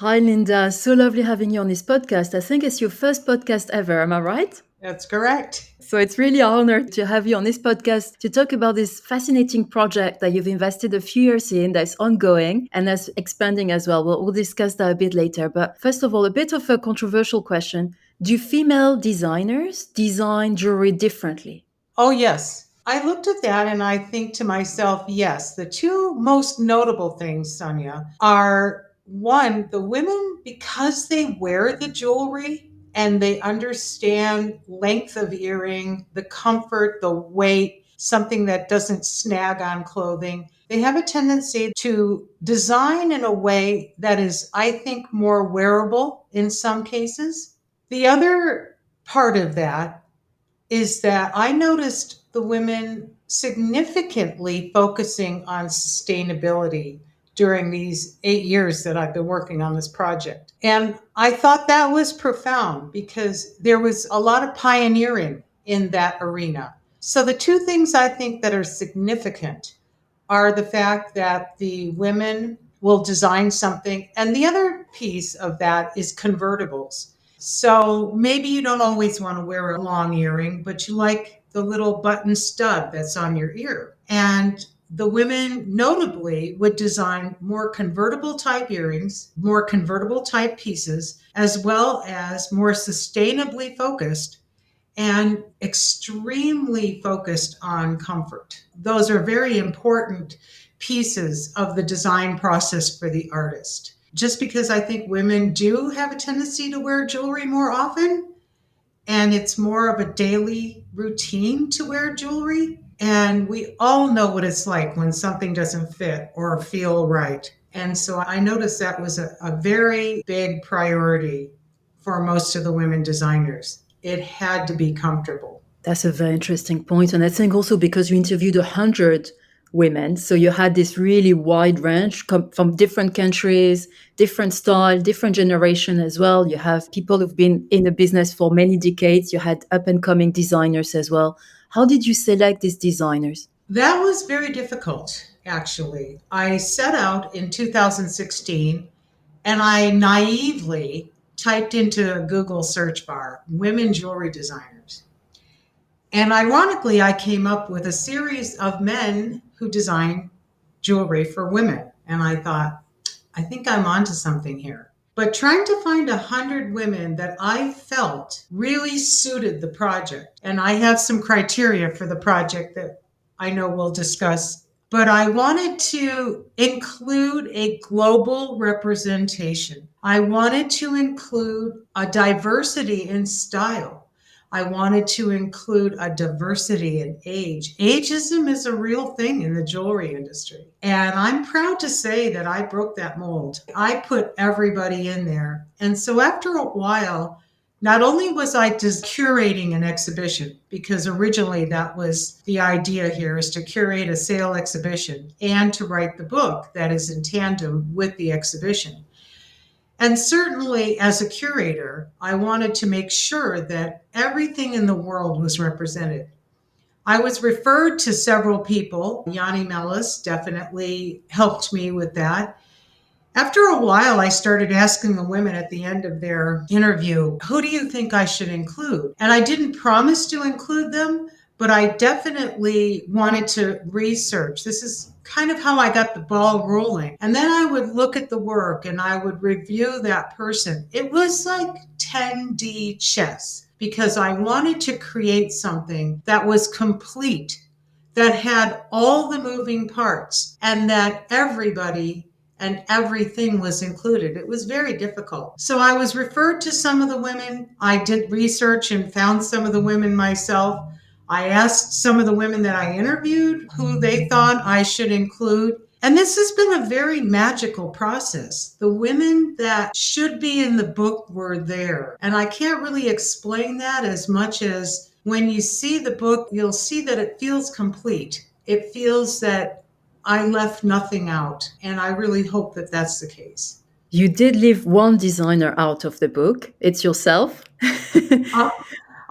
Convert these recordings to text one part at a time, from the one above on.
Hi, Linda. So lovely having you on this podcast. I think it's your first podcast ever. Am I right? That's correct. So it's really an honor to have you on this podcast to talk about this fascinating project that you've invested a few years in, that's ongoing and that's expanding as well. We'll discuss that a bit later. But first of all, a bit of a controversial question. Do female designers design jewelry differently? Oh, yes. I looked at that and I think to myself, yes, the two most notable things, Sonia, are one, the women, because they wear the jewelry and they understand length of earring, the comfort, the weight, something that doesn't snag on clothing. They have a tendency to design in a way that is, I think, more wearable in some cases. The other part of that is that I noticed the women significantly focusing on sustainability during these 8 years that I've been working on this project. And I thought that was profound because there was a lot of pioneering in that arena. So, the two things I think that are significant are the fact that the women will design something, and the other piece of that is convertibles. So maybe you don't always want to wear a long earring, but you like the little button stud that's on your ear. And the women notably would design more convertible type earrings, more convertible type pieces, as well as more sustainably focused and extremely focused on comfort. Those are very important pieces of the design process for the artist. Just because I think women do have a tendency to wear jewelry more often, and it's more of a daily routine to wear jewelry. And we all know what it's like when something doesn't fit or feel right. And so I noticed that was a very big priority for most of the women designers. It had to be comfortable. That's a very interesting point. And I think also because you interviewed 100 women, so you had this really wide range from different countries, different style, different generation as well. You have people who've been in the business for many decades. You had up and coming designers as well. How did you select these designers? That was very difficult, actually. I set out in 2016 and I naively typed into a Google search bar women jewelry designers. And ironically, I came up with a series of men who design jewelry for women. And I thought, I think I'm onto something here. But trying to find 100 women that I felt really suited the project, and I have some criteria for the project that I know we'll discuss, but I wanted to include a global representation. I wanted to include a diversity in style. I wanted to include a diversity in age. Ageism is a real thing in the jewelry industry. And I'm proud to say that I broke that mold. I put everybody in there. And so after a while, not only was I just curating an exhibition, because originally that was the idea here, is to curate a sale exhibition and to write the book that is in tandem with the exhibition. And certainly, as a curator, I wanted to make sure that everything in the world was represented. I was referred to several people. Yanni Mellis definitely helped me with that. After a while, I started asking the women at the end of their interview, who do you think I should include? And I didn't promise to include them, but I definitely wanted to research. This is kind of how I got the ball rolling. And then I would look at the work and I would review that person. It was like 10D chess because I wanted to create something that was complete, that had all the moving parts, and that everybody and everything was included. It was very difficult. So I was referred to some of the women. I did research and found some of the women myself. I asked some of the women that I interviewed who they thought I should include. And this has been a very magical process. The women that should be in the book were there. And I can't really explain that as much as when you see the book, you'll see that it feels complete. It feels that I left nothing out, and I really hope that that's the case. You did leave one designer out of the book. It's yourself.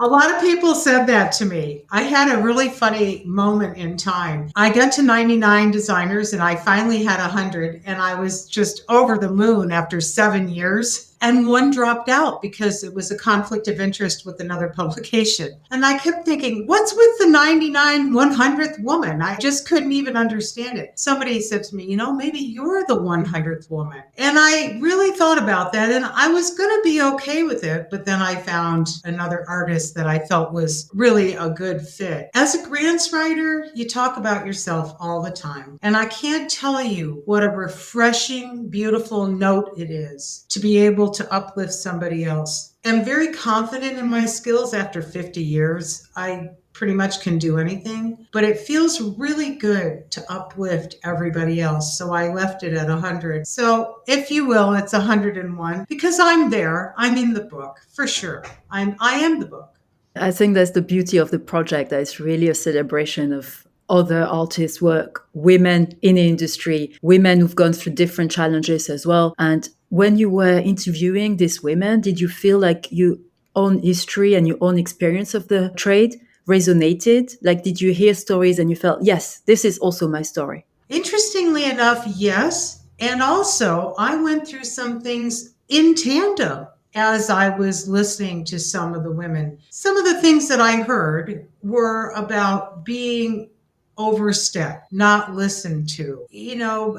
Uh, A lot of people said that to me. I had a really funny moment in time. I got to 99 designers and I finally had 100, and I was just over the moon after 7 years. And one dropped out because it was a conflict of interest with another publication. And I kept thinking, what's with the 99 100th woman? I just couldn't even understand it. Somebody said to me, maybe you're the 100th woman. And I really thought about that, and I was going to be okay with it. But then I found another artist that I felt was really a good fit. As a grants writer, you talk about yourself all the time. And I can't tell you what a refreshing, beautiful note it is to be able to uplift somebody else. I'm very confident in my skills after 50 years. I pretty much can do anything, but it feels really good to uplift everybody else. So I left it at 100. So if you will, it's 101 because I'm there. I'm in the book for sure. I am the book. I think that's the beauty of the project, that it's really a celebration of other artists' work, women in the industry, women who've gone through different challenges as well. And when you were interviewing these women, did you feel like your own history and your own experience of the trade resonated? Like, did you hear stories and you felt, yes, this is also my story? Interestingly enough, yes. And also, I went through some things in tandem as I was listening to some of the women. Some of the things that I heard were about being overstepped, not listened to,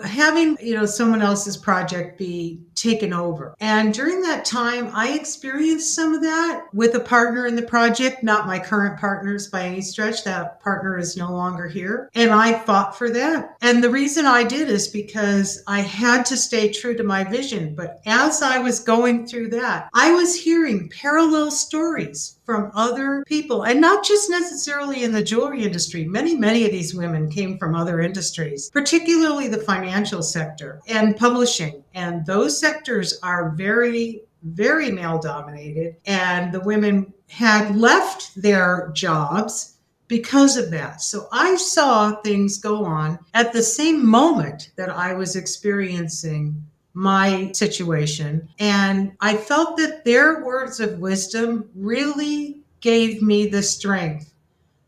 having, someone else's project be taken over. And during that time, I experienced some of that with a partner in the project, not my current partners by any stretch. That partner is no longer here. And I fought for that. And the reason I did is because I had to stay true to my vision. But as I was going through that, I was hearing parallel stories from other people, and not just necessarily in the jewelry industry. Many of these women came from other industries, particularly the financial sector and publishing. And those sectors are very, very male dominated. And the women had left their jobs because of that. So I saw things go on at the same moment that I was experiencing my situation. And I felt that their words of wisdom really gave me the strength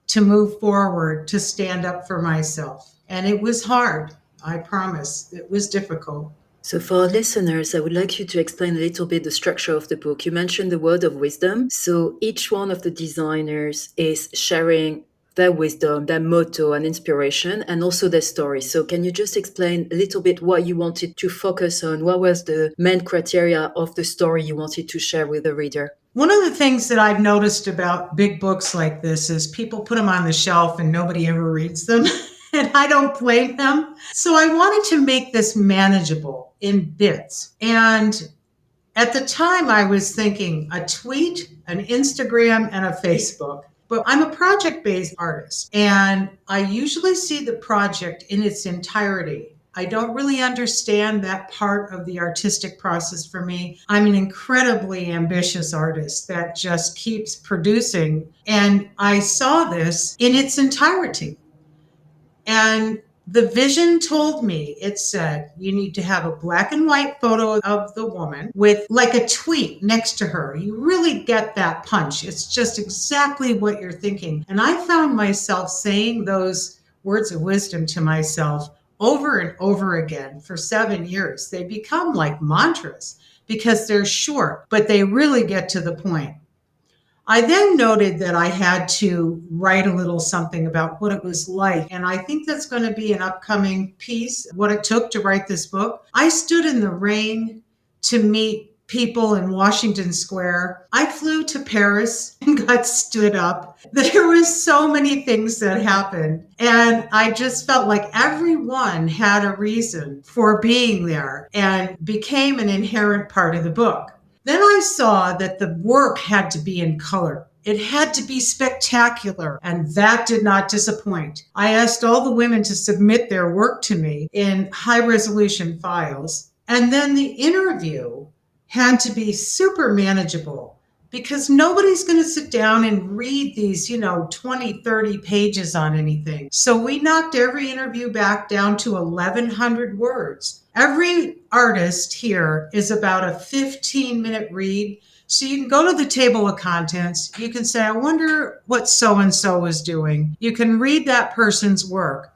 to move forward, to stand up for myself. And it was hard. I promise. It was difficult. So, for our listeners, I would like you to explain a little bit the structure of the book. You mentioned the word of wisdom. So, each one of the designers is sharing their wisdom, their motto and inspiration, and also their story. So can you just explain a little bit what you wanted to focus on? What was the main criteria of the story you wanted to share with the reader? One of the things that I've noticed about big books like this is people put them on the shelf and nobody ever reads them. And I don't blame them. So I wanted to make this manageable in bits. And at the time I was thinking a tweet, an Instagram, and a Facebook. But I'm a project-based artist, and I usually see the project in its entirety. I don't really understand that part of the artistic process for me. I'm an incredibly ambitious artist that just keeps producing, and I saw this in its entirety. And the vision told me, it said, you need to have a black and white photo of the woman with like a tweet next to her. You really get that punch. It's just exactly what you're thinking. And I found myself saying those words of wisdom to myself over and over again for 7 years. They become like mantras because they're short, but they really get to the point. I then noted that I had to write a little something about what it was like. And I think that's going to be an upcoming piece, what it took to write this book. I stood in the rain to meet people in Washington Square. I flew to Paris and got stood up. There was so many things that happened. And I just felt like everyone had a reason for being there and became an inherent part of the book. Then I saw that the work had to be in color. It had to be spectacular, and that did not disappoint. I asked all the women to submit their work to me in high-resolution files, and then the interview had to be super manageable because nobody's going to sit down and read these, 20, 30 pages on anything. So we knocked every interview back down to 1,100 words. Every artist here is about a 15-minute read. So you can go to the table of contents. You can say, I wonder what so and so is doing. You can read that person's work.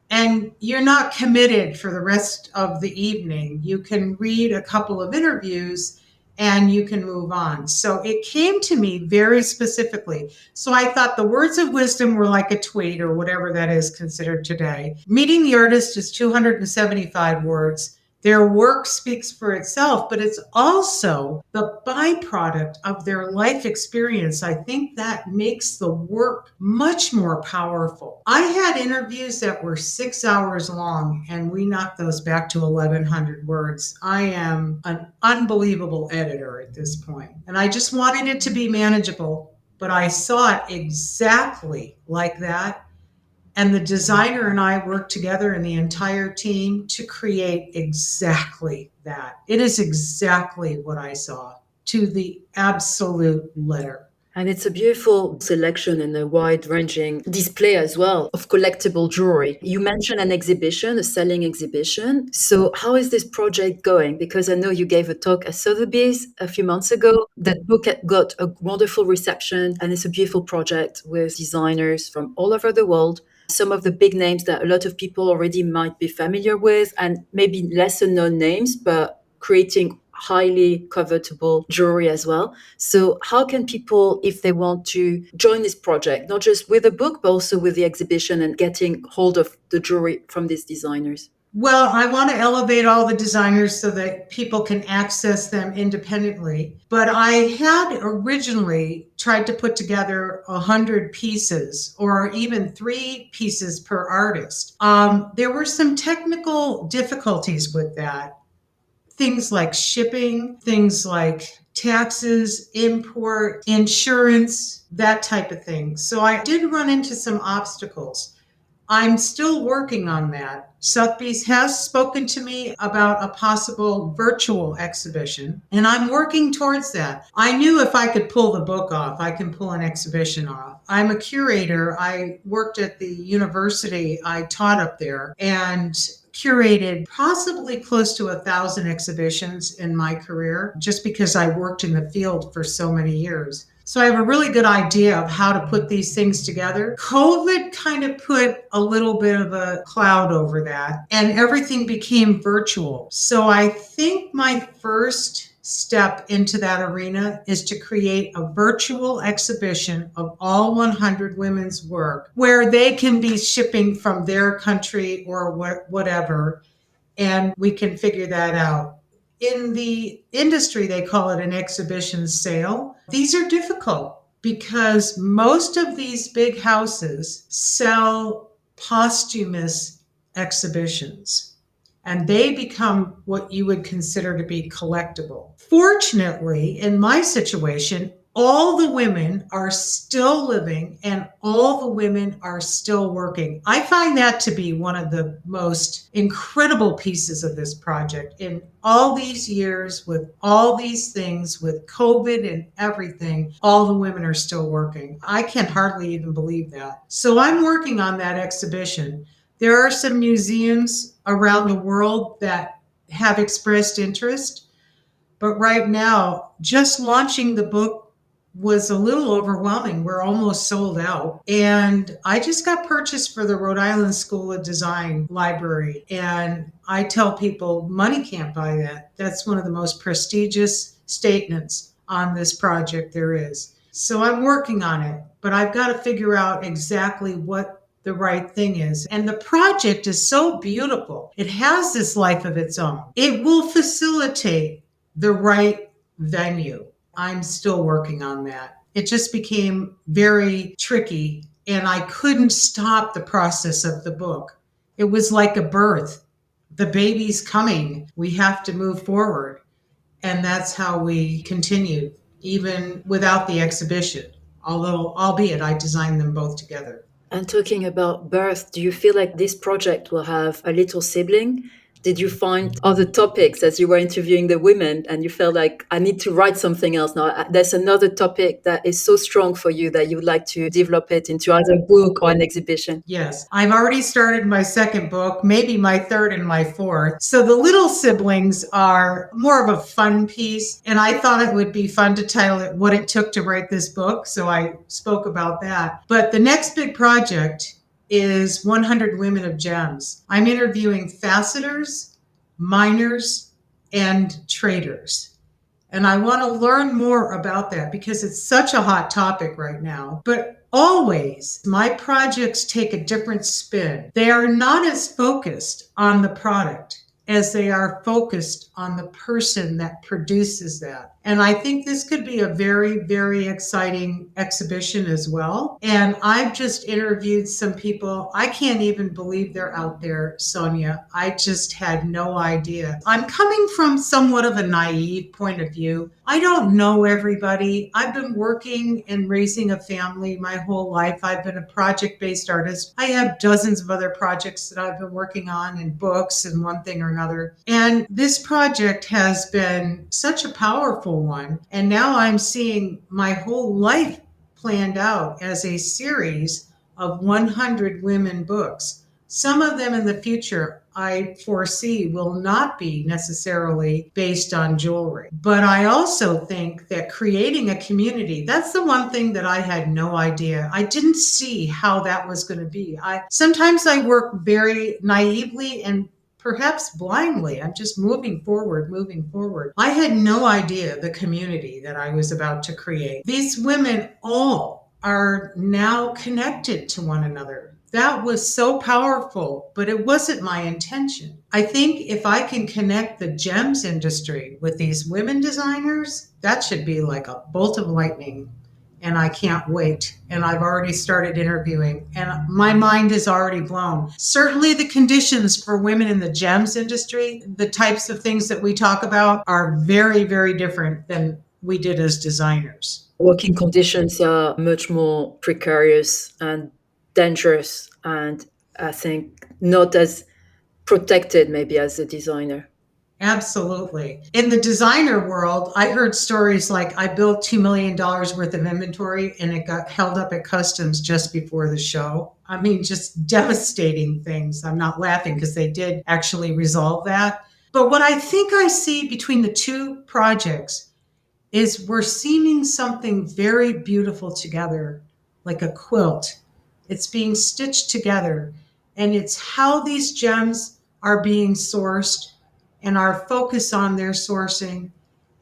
And you're not committed for the rest of the evening. You can read a couple of interviews and you can move on. So it came to me very specifically. So I thought the words of wisdom were like a tweet or whatever that is considered today. Meeting the artist is 275 words. Their work speaks for itself, but it's also the byproduct of their life experience. I think that makes the work much more powerful. I had interviews that were 6 hours long, and we knocked those back to 1,100 words. I am an unbelievable editor at this point, and I just wanted it to be manageable, but I saw it exactly like that. And the designer and I worked together and the entire team to create exactly that. It is exactly what I saw to the absolute letter. And it's a beautiful selection and a wide ranging display as well of collectible jewelry. You mentioned an exhibition, a selling exhibition. So, how is this project going? Because I know you gave a talk at Sotheby's a few months ago. That book got a wonderful reception, and it's a beautiful project with designers from all over the world. Some of the big names that a lot of people already might be familiar with, and maybe lesser known names, but creating highly covetable jewelry as well. So, how can people, if they want to join this project, not just with the book, but also with the exhibition and getting hold of the jewelry from these designers? Well, I want to elevate all the designers so that people can access them independently. But I had originally tried to put together 100 pieces or even 3 pieces per artist. There were some technical difficulties with that. Things like shipping, things like taxes, import, insurance, that type of thing. So I did run into some obstacles. I'm still working on that. Sotheby's has spoken to me about a possible virtual exhibition, and I'm working towards that. I knew if I could pull the book off, I can pull an exhibition off. I'm a curator. I worked at the university. I taught up there and curated possibly close to 1,000 exhibitions in my career, just because I worked in the field for so many years. So I have a really good idea of how to put these things together. COVID kind of put a little bit of a cloud over that, and everything became virtual. So I think my first step into that arena is to create a virtual exhibition of all 100 women's work where they can be shipping from their country or whatever, and we can figure that out. In the industry, they call it an exhibition sale. These are difficult because most of these big houses sell posthumous exhibitions, and they become what you would consider to be collectible. Fortunately, in my situation, all the women are still living and all the women are still working. I find that to be one of the most incredible pieces of this project. In all these years, with all these things, with COVID and everything, all the women are still working. I can hardly even believe that. So I'm working on that exhibition. There are some museums around the world that have expressed interest, but right now, just launching the book was a little overwhelming. We're almost sold out. And I just got purchased for the Rhode Island School of Design library. And I tell people, money can't buy that. That's one of the most prestigious statements on this project there is. So I'm working on it, but I've got to figure out exactly what the right thing is. And the project is so beautiful. It has this life of its own. It will facilitate the right venue. I'm still working on that. It just became very tricky, and I couldn't stop the process of the book. It was like a birth. The baby's coming. We have to move forward. And that's how we continued, even without the exhibition, although, albeit I designed them both together. And talking about birth, do you feel like this project will have a little sibling Did you find other topics as you were interviewing the women and you felt like, I need to write something else now? There's another topic that is so strong for you that you would like to develop it into either a book or an exhibition? Yes, I've already started my second book, maybe my third and my fourth. So the little siblings are more of a fun piece. And I thought it would be fun to title it What It Took to Write This Book. So I spoke about that. But the next big project is 100 Women of Gems. I'm interviewing facetors, miners, and traders. And I want to learn more about that because it's such a hot topic right now. But always, my projects take a different spin. They are not as focused on the product as they are focused on the person that produces that. And I think this could be a very, very exciting exhibition as well. And I've just interviewed some people. I can't even believe they're out there, Sonia. I just had no idea. I'm coming from somewhat of a naive point of view. I don't know everybody. I've been working and raising a family my whole life. I've been a project-based artist. I have dozens of other projects that I've been working on and books and one thing or another. And this project has been such a powerful one. And now I'm seeing my whole life planned out as a series of 100 women books. Some of them in the future I foresee will not be necessarily based on jewelry. But I also think that creating a community, that's the one thing that I had no idea. I didn't see how that was going to be. Sometimes I work very naively and perhaps blindly. I'm just moving forward. I had no idea the community that I was about to create. These women all are now connected to one another. That was so powerful, but it wasn't my intention. I think if I can connect the gems industry with these women designers, that should be like a bolt of lightning. And I can't wait. And I've already started interviewing, and my mind is already blown. Certainly the conditions for women in the gems industry, the types of things that we talk about are very, very different than we did as designers. Working conditions are much more precarious and dangerous, and I think not as protected maybe as a designer. Absolutely. In the designer world, I heard stories like I built $2 million worth of inventory and it got held up at customs just before the show. I mean, just devastating things. I'm not laughing because they did actually resolve that. But what I think I see between the two projects is we're seaming something very beautiful together, like a quilt. It's being stitched together, and it's how these gems are being sourced and our focus on their sourcing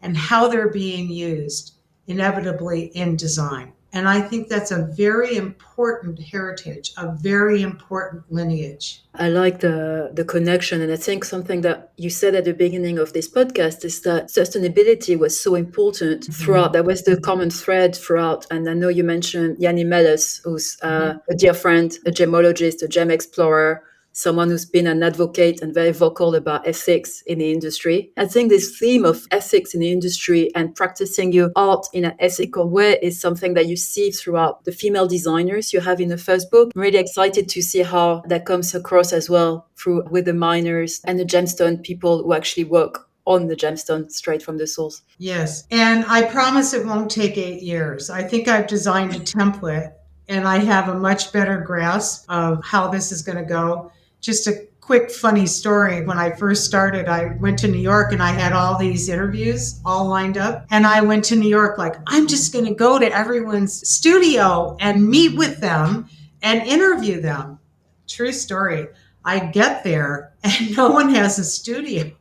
and how they're being used inevitably in design. And I think that's a very important heritage, a very important lineage. I like the connection. And I think something that you said at the beginning of this podcast is that sustainability was so important throughout. That was the common thread throughout. And I know you mentioned Yanni Mellis, who's a dear friend, a gemologist, a gem explorer, someone who's been an advocate and very vocal about ethics in the industry. I think this theme of ethics in the industry and practicing your art in an ethical way is something that you see throughout the female designers you have in the first book. I'm really excited to see how that comes across as well through with the miners and the gemstone people who actually work on the gemstone straight from the source. Yes. And I promise it won't take 8 years. I think I've designed a template and I have a much better grasp of how this is going to go. Just a quick funny story. When I first started, I went to New York and I had all these interviews all lined up. And I went to New York like, I'm just going to go to everyone's studio and meet with them and interview them. True story. I get there and no one has a studio.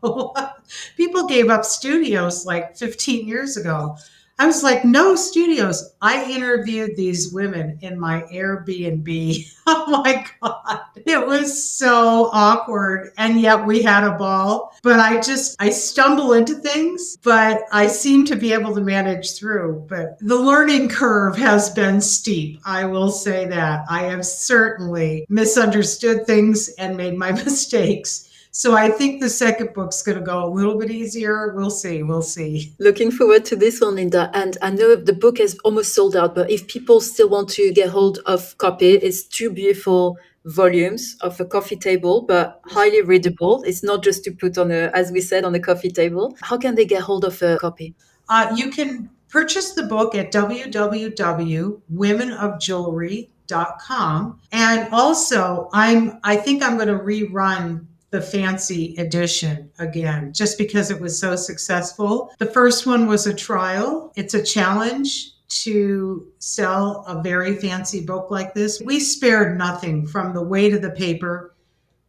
People gave up studios like 15 years ago. I was like, no studios. I interviewed these women in my Airbnb. Oh my God. It was so awkward. And yet we had a ball. But I stumble into things, but I seem to be able to manage through. But the learning curve has been steep. I will say that. I have certainly misunderstood things and made my mistakes. So I think the second book's going to go a little bit easier. We'll see. We'll see. Looking forward to this one, Linda. And I know the book is almost sold out, but if people still want to get hold of copy, it's two beautiful volumes of a coffee table, but highly readable. It's not just to put on a, as we said, on a coffee table. How can they get hold of a copy? You can purchase the book at www.womenofjewelry.com. And also, I think I'm going to rerun the fancy edition again, just because it was so successful. The first one was a trial. It's a challenge to sell a very fancy book like this. We spared nothing from the weight of the paper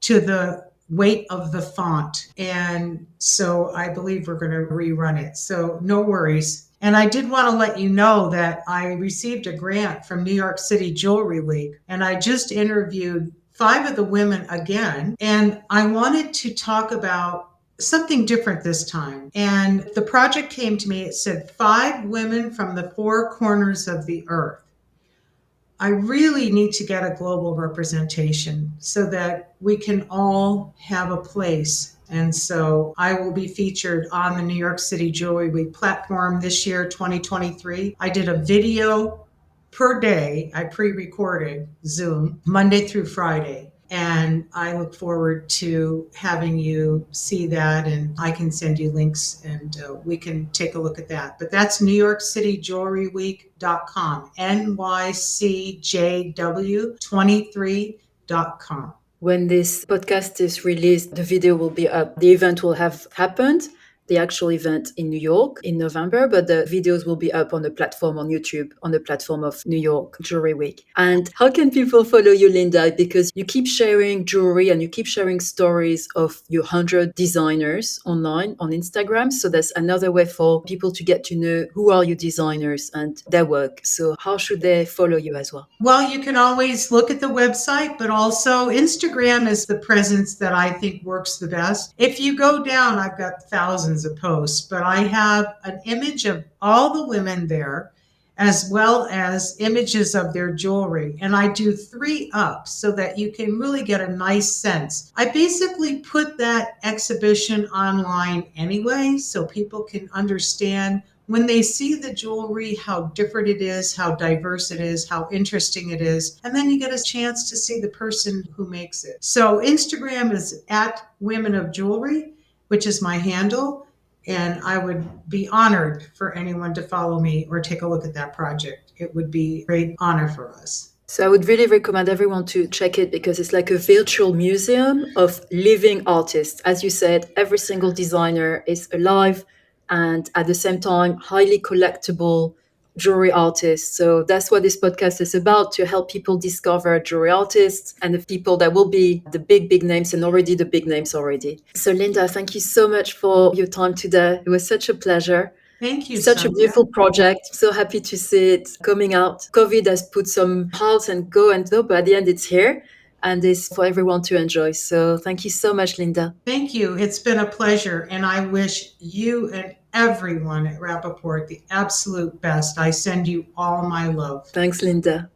to the weight of the font. And so I believe we're going to rerun it. So no worries. And I did want to let you know that I received a grant from New York City Jewelry Week, and I just interviewed 5 of the women again. And I wanted to talk about something different this time. And the project came to me, it said 5 women from the 4 corners of the earth. I really need to get a global representation so that we can all have a place. And so I will be featured on the New York City Jewelry Week platform this year, 2023. I did a video per day. I pre-recorded Zoom Monday through Friday. And I look forward to having you see that, and I can send you links and we can take a look at that. But that's NewYorkCityJewelryWeek.com, NYCJW23.com. When this podcast is released, the video will be up. The event will have happened, the actual event in New York in November, but the videos will be up on the platform on YouTube, on the platform of New York Jewelry Week. And how can people follow you, Linda? Because you keep sharing jewelry and you keep sharing stories of your 100 designers online on Instagram. So that's another way for people to get to know who are your designers and their work. So how should they follow you as well? Well, you can always look at the website, but also Instagram is the presence that I think works the best. If you go down, I've got thousands of posts, but I have an image of all the women there, as well as images of their jewelry. And I do 3 up so that you can really get a nice sense. I basically put that exhibition online anyway, so people can understand when they see the jewelry, how different it is, how diverse it is, how interesting it is. And then you get a chance to see the person who makes it. So Instagram is at Women of Jewelry, which is my handle. And I would be honored for anyone to follow me or take a look at that project. It would be a great honor for us. So I would really recommend everyone to check it because it's like a virtual museum of living artists. As you said, every single designer is alive and at the same time, highly collectible jewelry artists. So that's what this podcast is about, to help people discover jewelry artists and the people that will be the big, big names and already the big names already. So Linda, thank you so much for your time today. It was such a pleasure. Thank you, Such a Sonia. beautiful project. So happy to see it coming out. COVID has put some halts and go and go, but at the end it's here and it's for everyone to enjoy. So thank you so much, Linda. Thank you. It's been a pleasure. And I wish you and everyone at Rappaport the absolute best. I send you all my love. Thanks, Linda.